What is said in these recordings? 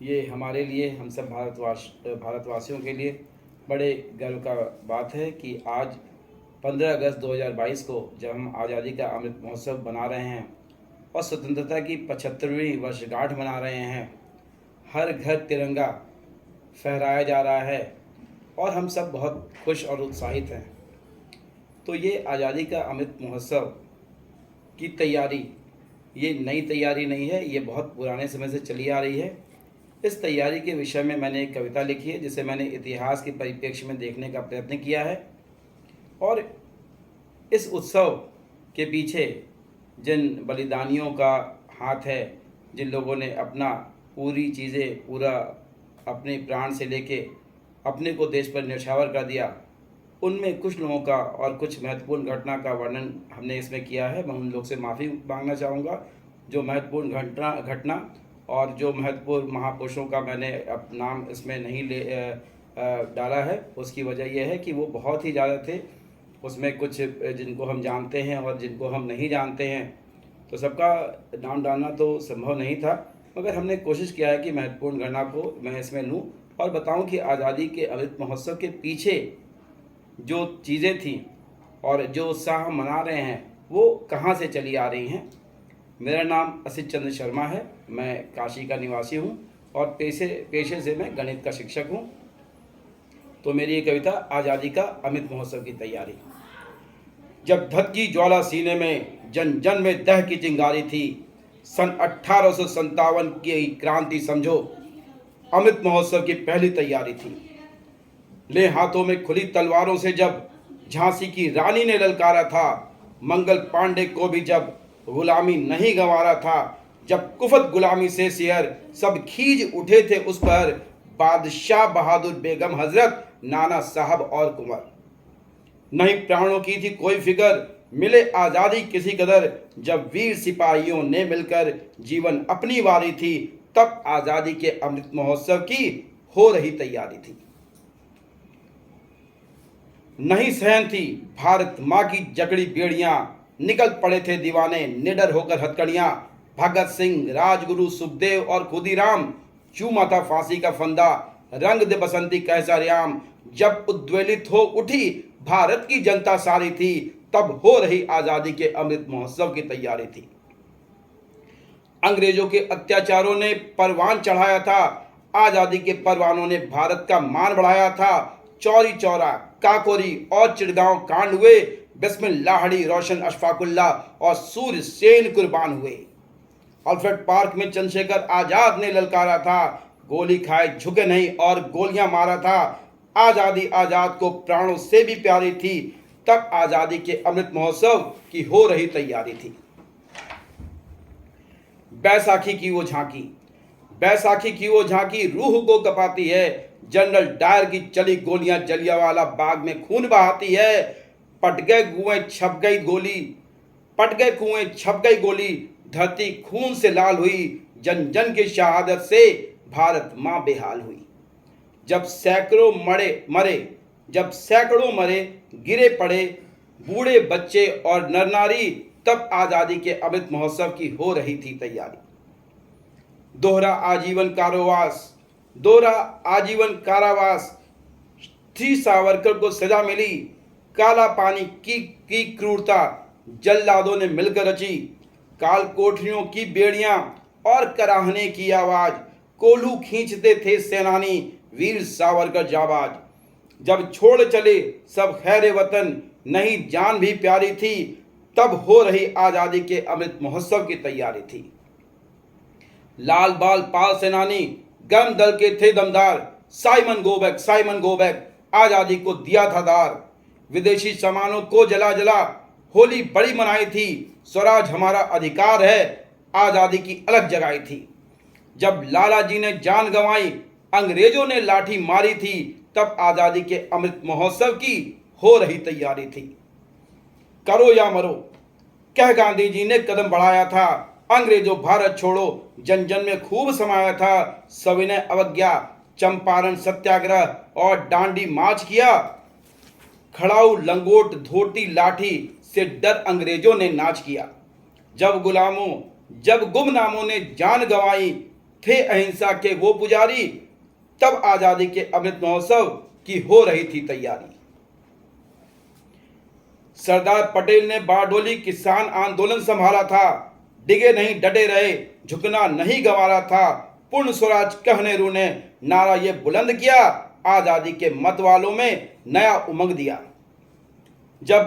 ये हमारे लिए, हम सब भारतवासियों के लिए बड़े गर्व का बात है कि आज 15 अगस्त 2022 को जब हम आज़ादी का अमृत महोत्सव बना रहे हैं और स्वतंत्रता की 75वीं वर्षगांठ मना रहे हैं, हर घर तिरंगा फहराया जा रहा है और हम सब बहुत खुश और उत्साहित हैं। तो ये आज़ादी का अमृत महोत्सव की तैयारी, ये नई तैयारी नहीं है, ये बहुत पुराने समय से चली आ रही है। इस तैयारी के विषय में मैंने एक कविता लिखी है जिसे मैंने इतिहास के परिप्रेक्ष्य में देखने का प्रयत्न किया है और इस उत्सव के पीछे जिन बलिदानियों का हाथ है, जिन लोगों ने अपना पूरा अपने प्राण से लेके अपने को देश पर न्यौछावर कर दिया, उनमें कुछ लोगों का और कुछ महत्वपूर्ण घटना का वर्णन हमने इसमें किया है। मैं उन लोग से माफ़ी मांगना चाहूँगा जो महत्वपूर्ण घटना और जो महत्वपूर्ण महापुरुषों का मैंने अब नाम इसमें नहीं डाला है। उसकी वजह यह है कि वो बहुत ही ज़्यादा थे, उसमें कुछ जिनको हम जानते हैं और जिनको हम नहीं जानते हैं, तो सबका नाम डालना तो संभव नहीं था, मगर हमने कोशिश किया है कि महत्वपूर्ण घटना को मैं इसमें लूँ और बताऊं कि आज़ादी के अमृत महोत्सव के पीछे जो चीज़ें थीं और जो उत्साह हम मना रहे हैं वो कहाँ से चली आ रही हैं। मेरा नाम असित चंद्र शर्मा है, मैं काशी का निवासी हूँ और पेशे से मैं गणित का शिक्षक हूँ। तो मेरी ये कविता आज़ादी का अमृत महोत्सव की तैयारी। जब धधकी ज्वाला सीने में जन जन में दह की चिंगारी थी, सन 1857 की क्रांति समझो अमृत महोत्सव की पहली तैयारी थी। ले हाथों में खुली तलवारों से जब झांसी की रानी ने ललकारा था, मंगल पांडे को भी जब गुलामी नहीं गंवारा था, जब कुफत गुलामी से शेर सब खींच उठे थे उस पर, बादशाह बहादुर बेगम हजरत नाना साहब और कुंवर। नहीं प्राणों की थी कोई फिकर, मिले आज़ादी किसी कदर, जब वीर सिपाहियों ने मिलकर जीवन अपनी वारी थी, तब आज़ादी के अमृत महोत्सव की हो रही तैयारी थी। नहीं सहन थी भारत माँ की जकड़ी बेड़ियां, निकल पड़े थे दीवाने निडर होकर हथकड़ियां। भगत सिंह, राजगुरु, सुखदेव और खुदीराम, चूमा था फांसी का फंदा, रंग दे बसंती कैसा रियाम। जब उद्वेलित हो उठी भारत की जनता सारी थी, तब हो रही आज़ादी के अमृत महोत्सव की तैयारी थी। अंग्रेजों के अत्याचारों ने परवान चढ़ाया था, आज़ादी के परवानों ने भारत का मान बढ़ाया था। चौरी चौरा, काकोरी और चिड़गांव कांड हुए, बिस्मिल्लाहड़ी, रोशन अशफाकुल्ला और सूर्य सेन कुर्बान हुए। अल्फ्रेड पार्क में चंद्रशेखर आजाद ने ललकारा था, गोली खाए झुके नहीं और गोलियां मारा था। आज़ादी आजाद को प्राणों से भी प्यारी थी, तब आज़ादी के अमृत महोत्सव की हो रही तैयारी थी। बैसाखी की वो झांकी, बैसाखी की वो झांकी रूह को कपाती है। जनरल डायर की चली गोलियां जलियांवाला बाग में खून बहाती है। पट गए कुएं छप गई गोली, पट गए कुएं छप गई गोली, धरती खून से लाल हुई, जन जन की शहादत से भारत माँ बेहाल हुई। जब सैकड़ों मरे गिरे पड़े बूढ़े बच्चे और नर नारी, तब आज़ादी के अमृत महोत्सव की हो रही थी तैयारी। दोहरा आजीवन कारावास थी सावरकर को सजा मिली। काला पानी की क्रूरता जल्लादों ने मिलकर रची, काल कोठरियों की बेड़ियां और कराहने की आवाज, कोल्हू खींचते थे सेनानी वीर सावरकर जाबाज। जब छोड़ चले सब खैरे वतन, नहीं जान भी प्यारी थी, तब हो रही आज़ादी के अमृत महोत्सव की तैयारी थी। लाल बाल पाल सेनानी गर्म दल के थे दमदार, साइमन गोबैक आज़ादी को दिया था दार। विदेशी सामानों को जला जला होली बड़ी मनाई थी, स्वराज हमारा अधिकार है, आज़ादी की अलग जगाई थी। जब लाला जी ने जान गंवाई, अंग्रेजों ने लाठी मारी थी, तब आज़ादी के अमृत महोत्सव की हो रही तैयारी थी। करो या मरो कह गांधी जी ने कदम बढ़ाया था, अंग्रेजों भारत छोड़ो जन जन में खूब समाया था। सविनय अवज्ञा, चंपारण सत्याग्रह और डांडी मार्च किया। खड़ाऊ लंगोट धोती लाठी से डर अंग्रेजों ने नाच किया। जब गुमनामों ने जान गंवाई, थे अहिंसा के वो पुजारी, तब आजादी के अमृत महोत्सव की हो रही थी तैयारी। सरदार पटेल ने बारडोली किसान आंदोलन संभाला था, डिगे नहीं डटे रहे, झुकना नहीं गंवारा था। पूर्ण स्वराज कह नेहरू ने नारा ये बुलंद किया, आजादी के मत वालों में नया उमंग दिया। जब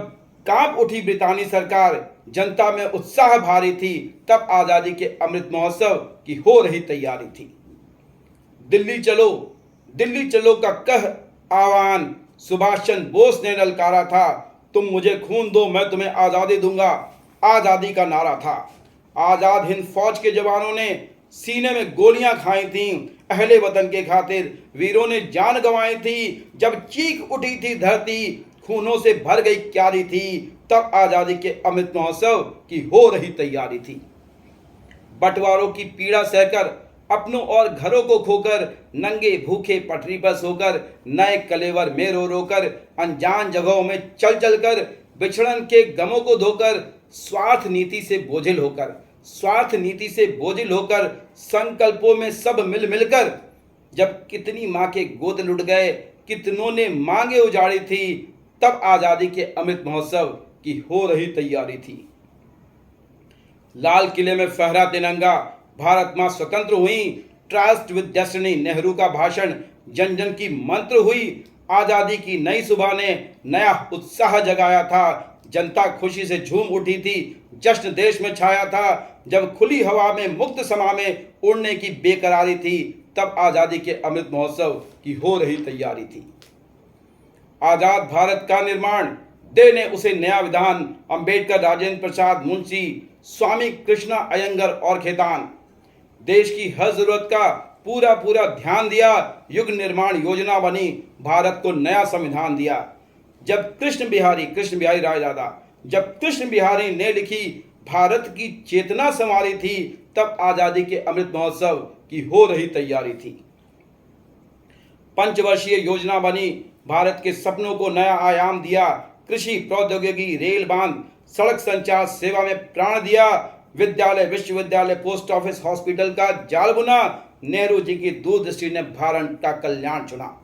कांप उठी ब्रितानी सरकार, जनता में उत्साह भारी थी, तब आजादी के अमृत महोत्सव की हो रही तैयारी थी। दिल्ली चलो का कह आह्वान सुभाष चंद्र बोस ने ललकारा था। तुम मुझे खून दो, मैं तुम्हें आजादी दूंगा, आजादी का नारा था। आजाद हिंद फौज के जवानों ने सीने में गोलियां खाई थीं, अहले वतन के खातिर वीरों ने जान गंवाई थी। जब चीख उठी थी धरती, खूनों से भर गई क्यारी थी, तब आजादी के अमृत महोत्सव की हो रही तैयारी थी। बंटवारों की पीड़ा सहकर, अपनों और घरों को खोकर, नंगे भूखे पटरी पर सोकर, नए कलेवर में रो रोकर, अनजान जगहों में चल चल कर, बिछड़न के गमों को धोकर, स्वार्थ नीति से बोझिल होकर, संकल्पों में सब मिल मिलकर, जब कितनी माँ के गोद लुट गए, कितनों ने मांगे उजाड़ी थी, तब आजादी के अमृत महोत्सव की हो रही तैयारी थी। लाल किले में फहरा तिरंगा, भारत मां स्वतंत्र हुई, ट्रस्ट विद डेस्टिनी नेहरू का भाषण जन जन की मंत्र हुई। आजादी की नई सुबह ने नया उत्साह जगाया था, जनता खुशी से झूम उठी थी, जश्न देश में छाया था। जब खुली हवा में मुक्त समा में उड़ने की बेकरारी थी, तब आजादी के अमृत महोत्सव की हो रही तैयारी थी। आजाद भारत का निर्माण देने उसे नया विधान, अंबेडकर, राजेंद्र प्रसाद, मुंशी, स्वामी कृष्णा अयंगर और खेतान। देश की हर जरूरत का पूरा ध्यान दिया, युग निर्माण योजना बनी, भारत को नया संविधान दिया। जब कृष्ण बिहारी ने लिखी भारत की चेतना संवारी थी, तब आजादी के अमृत महोत्सव की हो रही तैयारी थी। पंचवर्षीय योजना बनी, भारत के सपनों को नया आयाम दिया। कृषि, प्रौद्योगिकी, रेल बांध, सड़क संचार सेवा में प्राण दिया। विद्यालय, विश्वविद्यालय, पोस्ट ऑफिस, हॉस्पिटल का जाल बुना। नेहरू जी की दूरदृष्टि ने भारत का कल्याण चुना।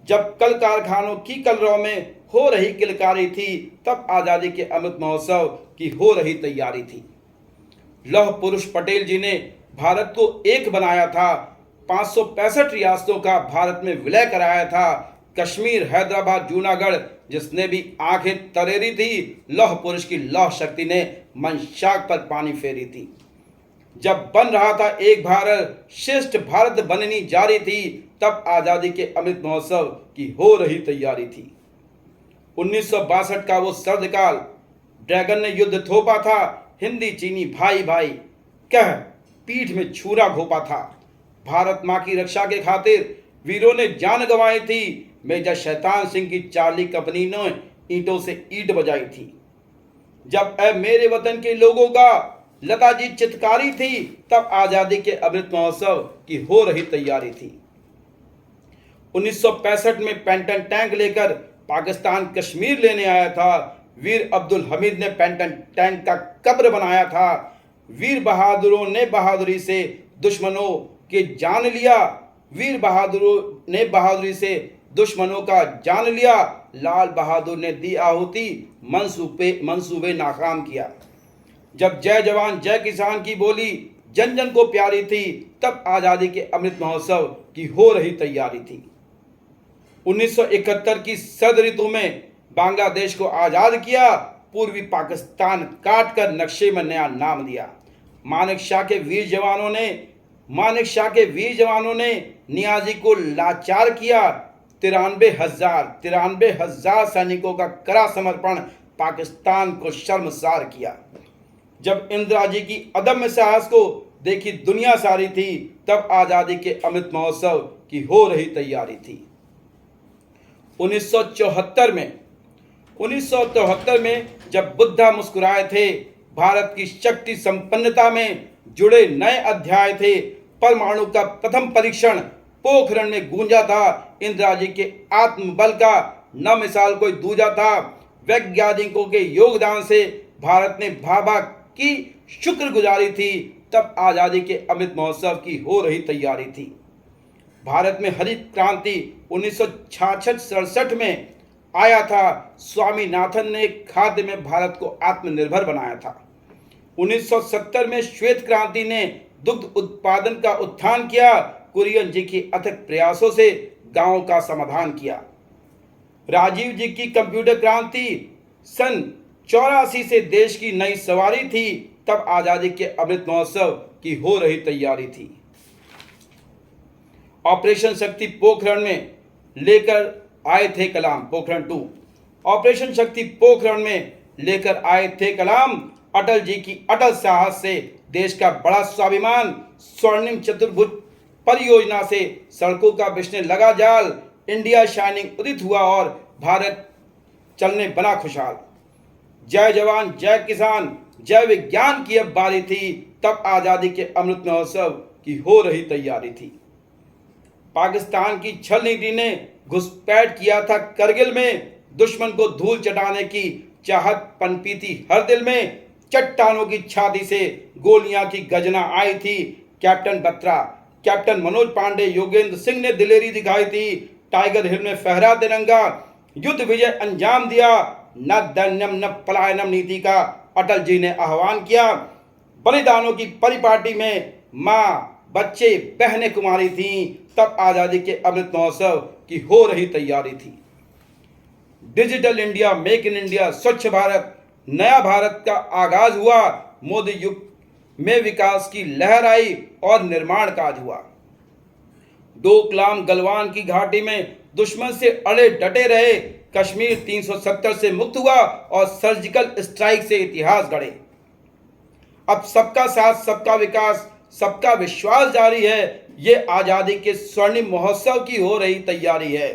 जब कल कारखानों की कलरव में हो रही किलकारी थी, तब आजादी के अमृत महोत्सव की हो रही तैयारी थी। लौह पुरुष पटेल जी ने भारत को एक बनाया था। 565 रियासतों का भारत में विलय कराया था। कश्मीर, हैदराबाद, जूनागढ़ जिसने भी आंखें तरेरी थी, लौह पुरुष की लौह शक्ति ने मंशाक पर पानी फेरी थी। जब बन रहा था एक भारत, श्रेष्ठ भारत बननी जारी थी, तब आजादी के अमृत महोत्सव की हो रही तैयारी थी। 1962 का वो सर्द काल, ड्रैगन ने युद्ध थोपा था। हिंदी चीनी भाई भाई कह पीठ में छुरा घोपा था। भारत माँ की रक्षा के खातिर वीरों ने जान गंवाई थी। मेजर शैतान सिंह की चार्ली कंपनी ने ईंटों से ईंट बजाई थी। जब ऐ मेरे वतन के लोगों का लता जी चित्कारी थी, तब आजादी के अमृत महोत्सव की हो रही तैयारी थी। 1965 में पेंटन टैंक लेकर पाकिस्तान कश्मीर लेने आया था। वीर अब्दुल हमीद ने पेंटन टैंक का कब्र बनाया था। वीर बहादुरों ने बहादुरी से दुश्मनों के जान लिया। वीर बहादुरों ने बहादुरी से दुश्मनों का जान लिया। लाल बहादुर ने दी आहुति, मंसूबे नाकाम किया। जब जय जवान जय किसान की बोली जन जन को प्यारी थी, तब आजादी के अमृत महोत्सव की हो रही तैयारी थी। 1971 की सर्द ऋतु में बांग्लादेश को आजाद किया। पूर्वी पाकिस्तान काट कर नक्शे में नया नाम दिया। मानेक शाह के वीर जवानों ने नियाजी को लाचार किया। 93,000 सैनिकों का कड़ा समर्पण पाकिस्तान को शर्मसार किया। जब इंदिरा जी की अदम्य साहस को देखी दुनिया सारी थी, तब आजादी के अमृत महोत्सव की हो रही तैयारी थी। 1974 में जब बुद्धा मुस्कुराए थे, भारत की शक्ति संपन्नता में जुड़े नए अध्याय थे। परमाणु का प्रथम परीक्षण पोखरण में गूंजा था। इंदिरा जी के आत्मबल का न मिसाल कोई दूजा था। वैज्ञानिकों के योगदान से भारत ने भाभा की शुक्रगुजारी थी, तब आज़ादी के अमृत महोत्सव की हो रही तैयारी थी। भारत में हरित क्रांति 1966-67 में आया था। स्वामीनाथन ने खाद्य में भारत को आत्मनिर्भर बनाया था। 1970 में श्वेत क्रांति ने दुग्ध उत्पादन का उत्थान किया। कुरियन जी की अथक प्रयासों से गांवों का समाधान किया। राजीव जी की कंप्यूटर क्रांति सन 84 से देश की नई सवारी थी। तब आजादी के अमृत महोत्सव की हो रही तैयारी थी। ऑपरेशन शक्ति पोखरण में लेकर आए थे कलाम। पोखरण 2 ऑपरेशन शक्ति पोखरण में लेकर आए थे कलाम। अटल जी की अटल साहस से देश का बड़ा स्वाभिमान। स्वर्णिम चतुर्भुज परियोजना से सड़कों का बिछने लगा जाल। इंडिया शाइनिंग उदित हुआ और भारत चलने बना खुशहाल। जय जवान जय किसान जय विज्ञान की अब बारी थी। तब आजादी के अमृत महोत्सव की हो रही तैयारी थी। पाकिस्तान की छल नीति ने घुसपैठ किया था करगिल में। दुश्मन को धूल चटाने की चाहत पनपी थी हर दिल में। चट्टानों की छाती से गोलियां की गजना आई थी। कैप्टन बत्रा, कैप्टन मनोज पांडे, योगेंद्र सिंह ने दिलेरी दिखाई थी। टाइगर हिल में फहरा तिरंगा। युद्ध विजय अंजाम दिया। न दैन्यम न पलायनम नीति का अटल जी ने आह्वान किया। बलिदानों की परिपाटी में माँ, बच्चे, बहनें कुमारी थीं। तब आजादी के अमृत महोत्सव की हो रही तैयारी थी। Digital India, make in India, स्वच्छ भारत, नया भारत का आगाज हुआ। मोदी युग में विकास की लहर आई और निर्माण काज हुआ। डोकलाम गलवान की घाटी में दुश्मन से अड़े डटे रहे। कश्मीर 370 से मुक्त हुआ और सर्जिकल स्ट्राइक से इतिहास गढ़े। अब सबका साथ, सबका विकास, सबका विश्वास जारी है। ये आजादी के स्वर्णिम महोत्सव की हो रही तैयारी है।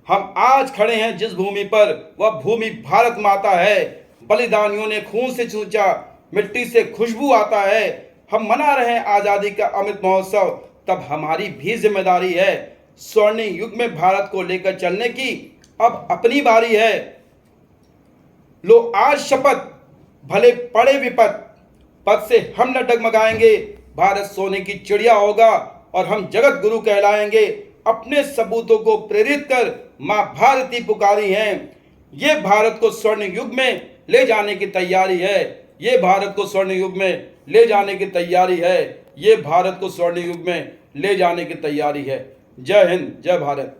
हम आज खड़े हैं जिस भूमि पर, वह भूमि भारत माता है। बलिदानियों ने खून से छूचा, मिट्टी से खुशबू आता है। हम मना रहे हैं आजादी का अमृत महोत्सव। तब हमारी भी जिम्मेदारी है। स्वर्णिम युग में भारत को लेकर चलने की अब अपनी बारी है। लो आज शपथ, भले पड़े विपत, पद से हम न डगमगाएंगे। भारत सोने की चिड़िया होगा और हम जगत गुरु कहलाएंगे। अपने सबूतों को प्रेरित कर माँ भारती पुकारी हैं। ये भारत को स्वर्ण युग में ले जाने की तैयारी है। ये भारत को स्वर्ण युग में ले जाने की तैयारी है। ये भारत को स्वर्ण युग में ले जाने की तैयारी है। जय हिंद, जय भारत।